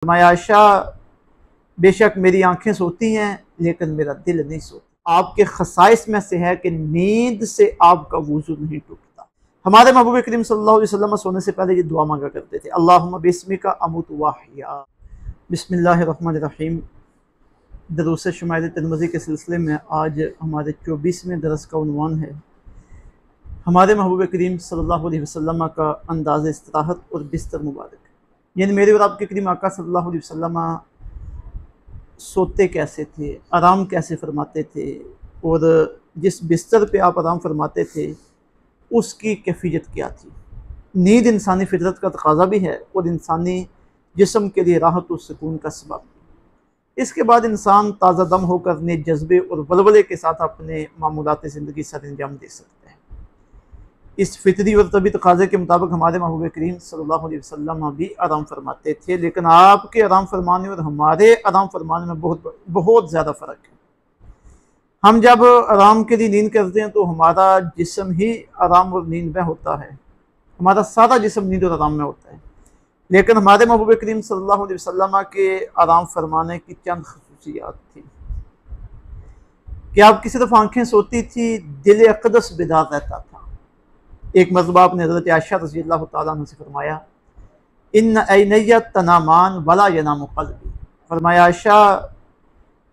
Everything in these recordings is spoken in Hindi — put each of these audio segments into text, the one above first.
फरमाया आयशा, बेशक मेरी आंखें सोती हैं लेकिन मेरा दिल नहीं सोता। आपके खसाइस में से है कि नींद से आपका वुजू नहीं टूटता। हमारे महबूब करीम सल्लल्लाहु अलैहि वसल्लम सोने से पहले ये दुआ मांगा करते थे, अल्लाहुम्मा बिस्मिका अमूतु व अहया। बिस्मिल्लाहिर रहमानिर रहीम। दरूस शुमाइल तिरमिज़ी के सिलसिले में आज हमारे 24वें दरस का उन्वान है हमारे महबूब करीम सल्लल्लाहु अलैहि वसल्लम का अंदाज़ इस्तिराहत और बिस्तर मुबारक। यानी मेरे और आपके करीम आका सल्लल्लाहु अलैहि वसल्लम सोते कैसे थे, आराम कैसे फरमाते थे, और जिस बिस्तर पे आप आराम फरमाते थे उसकी कैफियत क्या थी। नींद इंसानी फितरत का तकाज़ा भी है और इंसानी जिस्म के लिए राहत और सुकून का सबब। इसके बाद इंसान ताज़ा दम होकर अपने जज्बे और वलवले के साथ अपने मामूलात ज़िंदगी सर अंजाम दे सकते हैं। इस फितरी और तबी तकाज़े के मुताबिक हमारे महबूब करीम सल्लल्लाहु अलैहि वसल्लम भी आराम फरमाते थे, लेकिन आपके आराम फरमाने और हमारे आराम फरमाने में बहुत ज़्यादा फ़र्क है। हम जब आराम के लिए नींद करते हैं तो हमारा जिस्म ही आराम और नींद में होता है, हमारा सारा जिस्म नींद और आराम में होता है। लेकिन हमारे महबूब करीम सल्लल्लाहु अलैहि वसल्लम के आराम फरमाने की चंद खसूसियात थी कि आपकी सिर्फ आंखें सोती थी, दिल अक़दस बेदार रहता था। एक मरतबा आपने हज़रत आयशा रज़ियल्लाहु ताला अन्हा से फरमाया, इन्न ऐनैया तनामान वला यनामु क़ल्बी। फरमाया आयशा,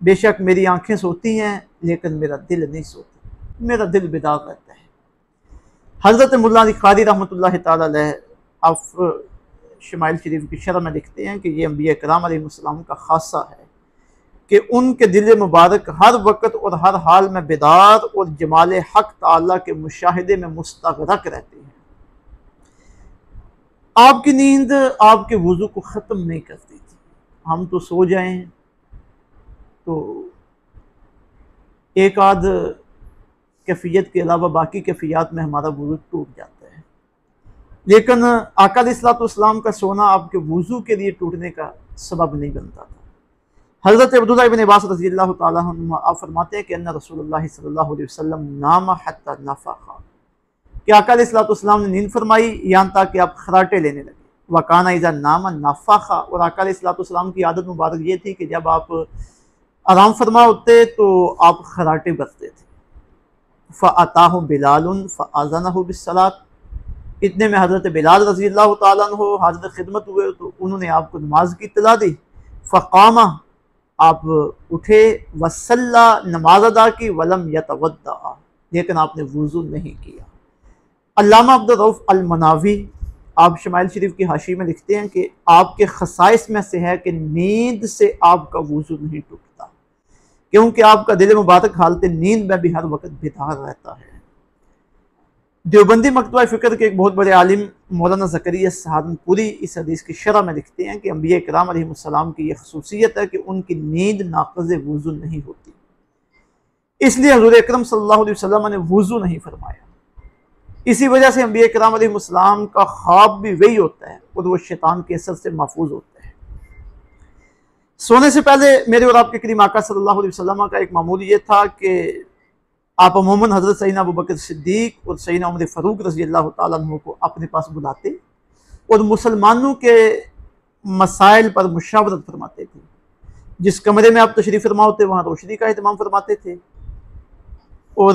बेशक मेरी आंखें सोती हैं लेकिन मेरा दिल नहीं सोता, मेरा दिल बेदार रहता है। हज़रत मुल्ला अली क़ारी रहमतुल्लाहि ताला अलैह आप शमाइल शरीफ की शरह में लिखते हैं कि ये अंबिया किराम अलैहिमुस्सलाम का खासा है कि उनके दिल मुबारक हर वक्त और हर हाल में बेदार और जमाल हक ताला के मुशाहिदे में मुस्तग़रक़ रहते हैं। आपकी नींद आपके वुज़ू को ख़त्म नहीं करती थी। हम तो सो जाएं तो एक आध कैफियत के अलावा बाकी कैफियत में हमारा वुज़ू टूट जाता है, लेकिन आका अलैहिस्सलाम का सोना आपके वुज़ू के लिए टूटने का सबब नहीं बनता था। हज़रत अब्दुल्लाह इब्न अब्बास रज़ियल्लाहु ताला अन्हु आप फरमाते हैं कि अन्ना रसूलुल्लाह सल्लल्लाहु अलैहि वसल्लम नामा हत्ता नफ़ख़ा, कि आका अलैहिस्सलाम ने नींद फरमाई यहाँ तक कि आप खराटे लेने लगे। वकाना इज़ा नामा नफ़ख़ा, और आका अलैहिस्सलाम की आदत मुबारक ये थी कि जब आप आराम फरमा होते तो आप खराटे बरते थे। फ़अताहु बिलालुन फ़अज़नहु बिस्सलात, इतने में हज़रत बिलाल रज़ियल्लाहु ताला अन्हु हाज़िर खिदमत हुए तो उन्होंने आपको नमाज की इत्तला दी। फ़क़ामा, आप उठे, वसल्ला, नमाज अदा की, वलम यतवद्दा, लेकिन आपने वुज़ू नहीं किया। अल्लामा अब्दुर रऊफ़ अल मनावी आप शमाइल शरीफ की हाशी में लिखते हैं कि आपके खसाइस में से है कि नींद से आपका वुज़ू नहीं टूटता, क्योंकि आपका दिल मुबारक हालत नींद में भी हर वक्त बेदार रहता है। देवबंदी मकतबा फ़िक्र के एक बहुत बड़े आलिम मौलाना ज़करिया सहारनपुरी इस हदीस की शरह में लिखते हैं कि अंबिया किराम अलैहिमुस्सलाम की यह खसूसियत है कि उनकी नींद नाक़िज़ वुज़ू नहीं होती, इसलिए हुज़ूर अकरम सल्लल्लाहु अलैहि वसल्लम ने वुज़ू नहीं फरमाया। इसी वजह से अंबिया किराम अलैहिमुस्सलाम का ख्वाब भी वही होता है और वो शैतान के असर से महफूज होता है। सोने से पहले मेरे और आपके करीम आका सल्लल्लाहु अलैहि वसल्लम का एक मामूल ये था कि आप अमूमन हज़रत सैयदना अबू बकर सिद्दीक़ और सैयदना उमर फ़ारूक रज़ियल्लाहु ताला अन्हु को अपने पास बुलाते और मुसलमानों के मसाइल पर मुशावरत फरमाते थे। जिस कमरे में आप तशरीफ़ फरमा होते वहाँ रोशनी का एहतमाम फरमाते थे, और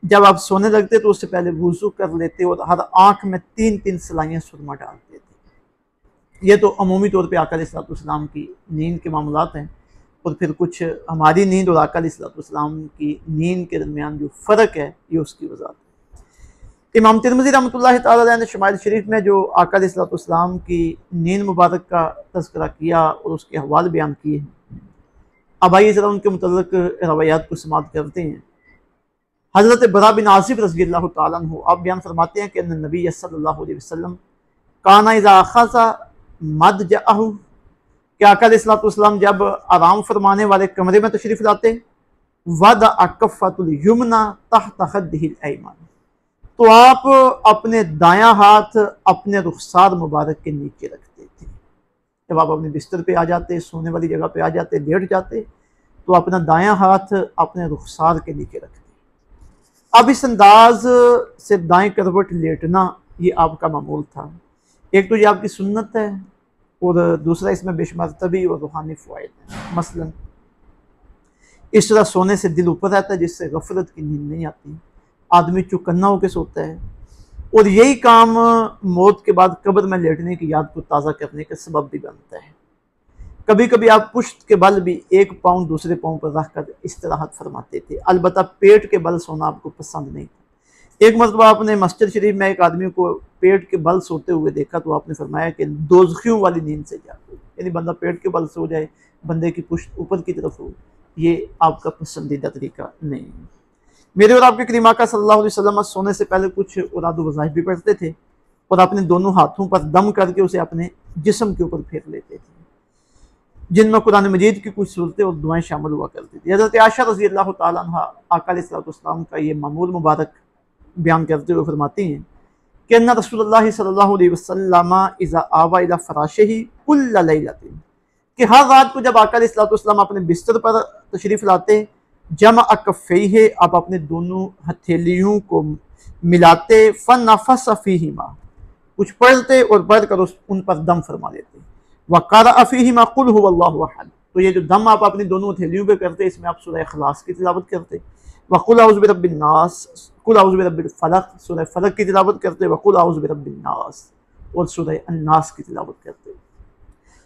जब आप सोने लगते तो उससे पहले वुज़ू कर लेते और हर आँख में 3-3 सलाइयाँ सुरमा डालते थे। ये तो अमूमी तौर पर आका अलैहिस्सलाम की नींद के मामलात हैं, और फिर कुछ हमारी नींद और आका अलैहिस्सलाम की नींद के दरमियान जो फ़र्क है ये उसकी वजह है। इमाम तिरमिज़ी रहमतुल्लाहि ताला अलैह ने शमाइल शरीफ में जो आका अलैहिस्सलाम की नींद मुबारक का तज़किरा किया और उसके हवाले बयान किए हैं, अब आइए ज़रा उनके मुतल्लिक़ रवायात को समाअत करते हैं। हज़रत बरा बिन आसिब रज़ियल्लाहु ताला अन्हु आप बयान फरमाते हैं कि नबी सल्लल्लाहु अलैहि वसल्लम काना इज़ा अख़ज़ा मदजअहु, कि आका अलैहिस्सलाम जब आराम फरमाने वाले कमरे में तशरीफ़ लाते, वदअ कफ़्फ़तुल युमना तहत ख़द्दिहिल अयमन, तो आप अपने दायां हाथ अपने रुख़सार मुबारक के नीचे रखते थे। जब आप अपने बिस्तर पे आ जाते, सोने वाली जगह पे आ जाते, लेट जाते, तो अपना दायां हाथ अपने रुख़सार के नीचे रखते। अब इस अंदाज से दाएं करवट लेटना ये आपका मामूल था। एक तो ये आपकी सुन्नत है और दूसरा इसमें बेशुमार तबी और रूहानी फ़वाइद हैं। मसलन इस तरह सोने से दिल ऊपर रहता है जिससे गफलत की नींद नहीं आती, आदमी चौकन्ना होकर सोता है, और यही काम मौत के बाद कब्र में लेटने की याद को ताज़ा करने का सबब भी बनता है। कभी कभी आप पुश्त के बल भी एक पाँव दूसरे पाँव पर रख कर इस्तराहत फरमाते थे, अलबत्ता पेट के बल सोना आपको पसंद नहीं था। एक मरतबा आपने मस्जिद शरीफ में एक आदमी को पेट के बल सोते हुए देखा तो आपने फरमाया कि दोज़खियों वाली नींद से जागो, यानी बंदा पेट के बल सो जाए, बंदे की पुश्त ऊपर की तरफ हो, ये आपका पसंदीदा तरीका नहीं है। मेरे और आपके करीम आका सल्लल्लाहु अलैहि वसल्लम सोने से पहले कुछ उरादु वज़ाइफ भी पढ़ते थे और अपने दोनों हाथों पर दम करके उसे अपने जिस्म के ऊपर फेर लेते थे, जिनमें कुरान मजीद की कुछ सूरतें और दुआएं शामिल हुआ करती थी। हज़रत आयशा रज़ी अल्लाह तआला अन्हा आका अलैहिस्सलाम का ये मामूल मुबारक बयान करते हुए फरमाती हैं कि अन्ना रसूलुल्लाह सल्लल्लाहु अलैहि वसल्लम इज़ा आवा इला फ़राशिही कुल्ल लैलतिन, कि हर रात को जब आका अलैहिस्सलाम अपने बिस्तर पर तशरीफ़ लाते, जमा कफ़ैहि, आप अपने दोनों हथेलियों को मिलाते, फ़नफ़स फ़ीहिमा, कुछ पढ़ते और पढ़कर उन पर दम फरमा लेते, वक़रा फ़ीहिमा क़ुल हुवल्लाहु अहद, तो ये जो दम आप अपनी दोनों हथेलियों पे करते इसमें आप सूरह इख़लास की तिलावत करते, वक़ुल औज़ु बिरब्बिन नास, क़ुल औज़ु बिरब्बिल फ़लक़, सूरह फ़लक़ की तिलावत करते, वक़ुल औज़ु बिरब्बिन नास, और सूरह अन्नास की तिलावत करते।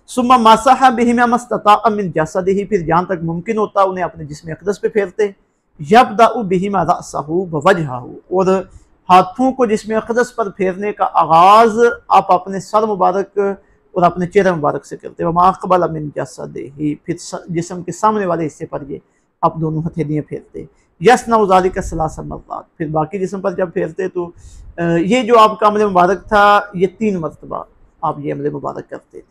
सुम्मा मसह बिहिमा मस्तता मिन जसदिही, फिर जहाँ तक मुमकिन होता उन्हें अपने जिस्म अक़दस पे फेरते, यब्दअ बिहिमा रअसहु व वजहहु, और हाथों को जिस्म अक़दस पर फेरने का आगाज़ आप अपने सर मुबारक और अपने चेहरे मुबारक से करते, व मा क़बल मिन जसदिही, फिर जिस्म के सामने वाले हिस्से पर ये आप दोनों हथेलियाँ फेरते, यसनउ ज़ालिका सलासा मर्रात, फिर बाकी जिस्म पर जब फेरते तो ये जो आपका अमल मुबारक था ये 3 मरतबा आप ये अमल मुबारक करते थे।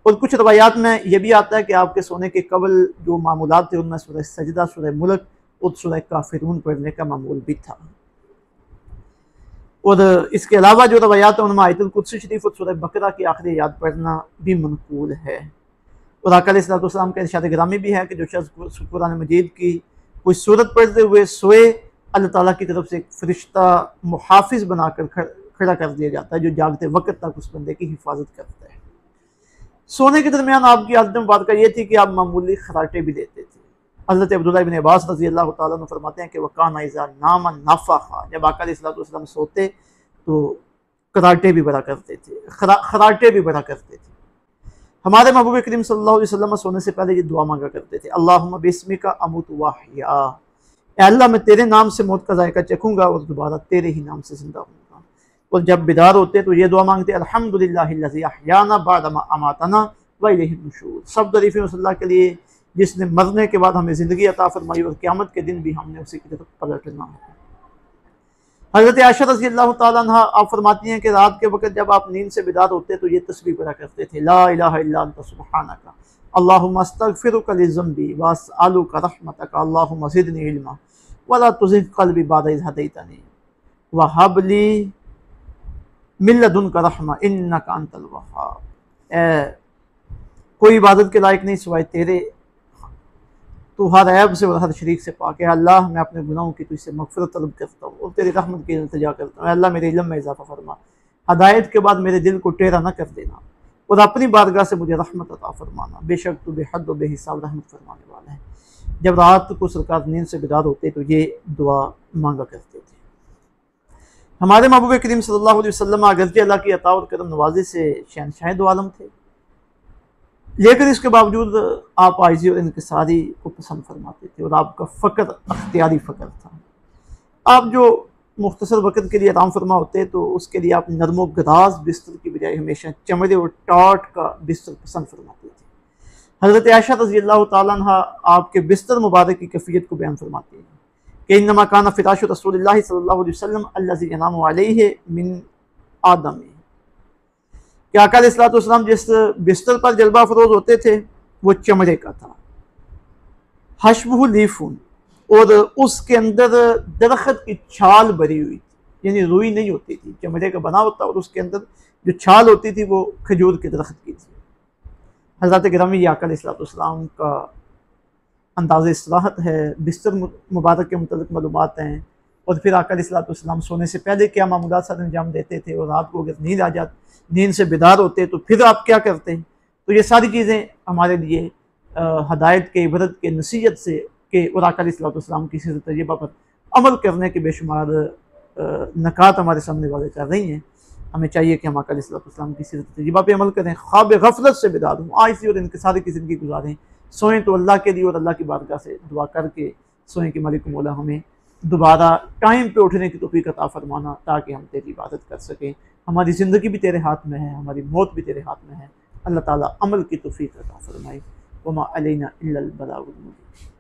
और कुछ रवायात में यह भी आता है कि आपके सोने के कबल जो मामूलात थे उनमें सूरह सजदा, सूरह मुल्क और सूरह काफिरून पढ़ने का मामूल भी था। और इसके अलावा जो रवायात है उनमें आयतुल कुर्सी शरीफ और सूरह बकरा की आखिरी याद पढ़ना भी मनकूल है। और आका अलैहिस्सलाम का इरशाद गिरामी भी है कि जो शख्स कुरान मजीद की कोई सूरत पढ़ते हुए सोए, अल्लाह ताला की तरफ से एक फरिश्ता मुहाफिज बनाकर खड़ा कर दिया जाता है जो जागते वक्त तक उस बंदे की हिफाजत करता है। सोने के दरमियान आपकी आदत मुबारक ये थी कि आप मामूली खराटे भी देते थे। हज़रत अब्दुल्लाह इब्न अब्बास रज़ी अल्लाह तआला अन्हु फरमाते हैं कि वकाना इज़ा नामा नफ़ख़ा, जब आका अलैहिस्सलाम सोते तो कराटे भी बड़ा करते थे, खराटे भी बड़ा करते थे। हमारे महबूब करीम सल्लल्लाहु अलैहि वसल्लम सोने से पहले ये दुआ मांगा करते थे, अल्लाहुम्मा बिस्मिका अमूतु व अहया, अल्लाह मैं तेरे नाम से मौत का जायका चखूँगा और दोबारा तेरे ही नाम से जिंदा हूँगा। और जब बेदार होते तो ये दुआ मांगते, अल्हम्दुलिल्लाहिल्लज़ी अहयाना बअदमा अमातना व इलैहिन नुशूर, सब तारीफ़ें उस अल्लाह के लिए जिसने मरने के बाद हमें ज़िंदगी अता फरमाई और क़यामत के दिन भी हमने उसी की तरफ पलटना है। हज़रत आयशा रज़ी अल्लाह तआला अन्हा आप फरमाती हैं कि रात के वक्त जब आप नींद से बेदार होते तो ये तस्बीह पढ़ा करते थे, ला इलाहा इल्ला अंता सुब्हानका अल्लाहुम्मा अस्तगफिरुका लिज़म्बी व अस्अलुका रहमतका अल्लाहुम्मा ज़िदनी इल्मा वला तुज़िग़ क़ल्बी बअद इज़ हदैतनी व हब ली मिन लदुनका रहमा इन्नका अंतल वहाब। कोई इबादत के लायक नहीं सिवाय तेरे, तो हर ऐब से और हर शरीक से पाक है। अल्लाह मैं अपने गुनाहों की तुझसे मग़फ़िरत तलब करता हूँ और तेरी रहमत की इल्तिजा करता हूँ। अल्लाह मेरे इल्म में इजाफ़ा फरमा, हदायत के बाद मेरे दिल को टेढ़ा न कर देना और अपनी बारगाह से मुझे रहमत अता फरमाना, बेशक तू बेहद व बेहिसाब रहमत फरमाने वाला है। जब रात को सरकार नींद से बेदार होते तो ये दुआ मांगा करते थे। हमारे महबूब करीम सल्लल्लाहु अलैहि वसल्लम अगरचे अल्लाह की अता और करम नवाज़ी से शहनशाह दो आलम थे, लेकिन इसके बावजूद आप आइज़ी और इनकिसारी को पसंद फरमाते थे और आपका फ़क्र अख्तियारी फ़क्र था। आप जो मुख्तसर वक़्त के लिए आराम फरमा होते तो उसके लिए आप नरम व गदाज़ बिस्तर की बजाय हमेशा चमड़े और टाट का बिस्तर पसंद फरमाते थे। हज़रत आयशा रज़ी अल्लाह तआला अन्हा आपके बिस्तर मुबारक की कैफियत को बयान फरमाती हैं कि इन्नमा काना फ़िराशु रसूलिल्लाहि सल्लल्लाहु अलैहि वसल्लम अल्लज़ी यनामु अलैहि मिन आदम, कि आका अलैहिस्सलाम जिस बिस्तर पर जलवा फरोज होते थे वो चमड़े का था। हशबहु लीफुन, और उसके अंदर दरख्त की छाल भरी हुई थी, यानी रुई नहीं होती थी, चमड़े का बना होता और उसके अंदर जो छाल होती थी वो खजूर के दरख्त की थी। हज़रत गिरामी आका अलैहिस्सलाम का अंदाज़ इस्तराहत है, बिस्तर मुबारक के मुतल्लिक़ मालूमात हैं और फिर आका अलैहिस्सलाम सोने से पहले क्या मामूलात सर अंजाम देते थे, और रात को अगर नींद आ जाती, नींद से बेदार होते तो फिर आप क्या करते हैं। तो ये सारी चीज़ें हमारे लिए हदायत के, इबरत के, नसीहत से के और आका अलैहिस्सलाम की सीरत तजर्बा पर अमल करने के बेशुमार नकात हमारे सामने वाले कर रही हैं। हमें चाहिए कि हम आका अलैहिस्सलाम की सीरत तजर्बा पे अमल करें, ख्वाब गफलत से बेदार हों, आइसी और इनकिसारी की ज़िंदगी गुजारें, सोएं तो अल्लाह के लिए और अल्लाह की बारगाह से दुआ करके सोएं कि मालिक मौला हमें दोबारा टाइम पे उठने की तौफीक अता फरमाना, ताकि हम तेरी इबादत कर सकें। हमारी ज़िंदगी भी तेरे हाथ में है, हमारी मौत भी तेरे हाथ में है। अल्लाह ताला अमल की तौफीक अता फरमाए। वमा अलैना इल्लल बलागुल मुबीन।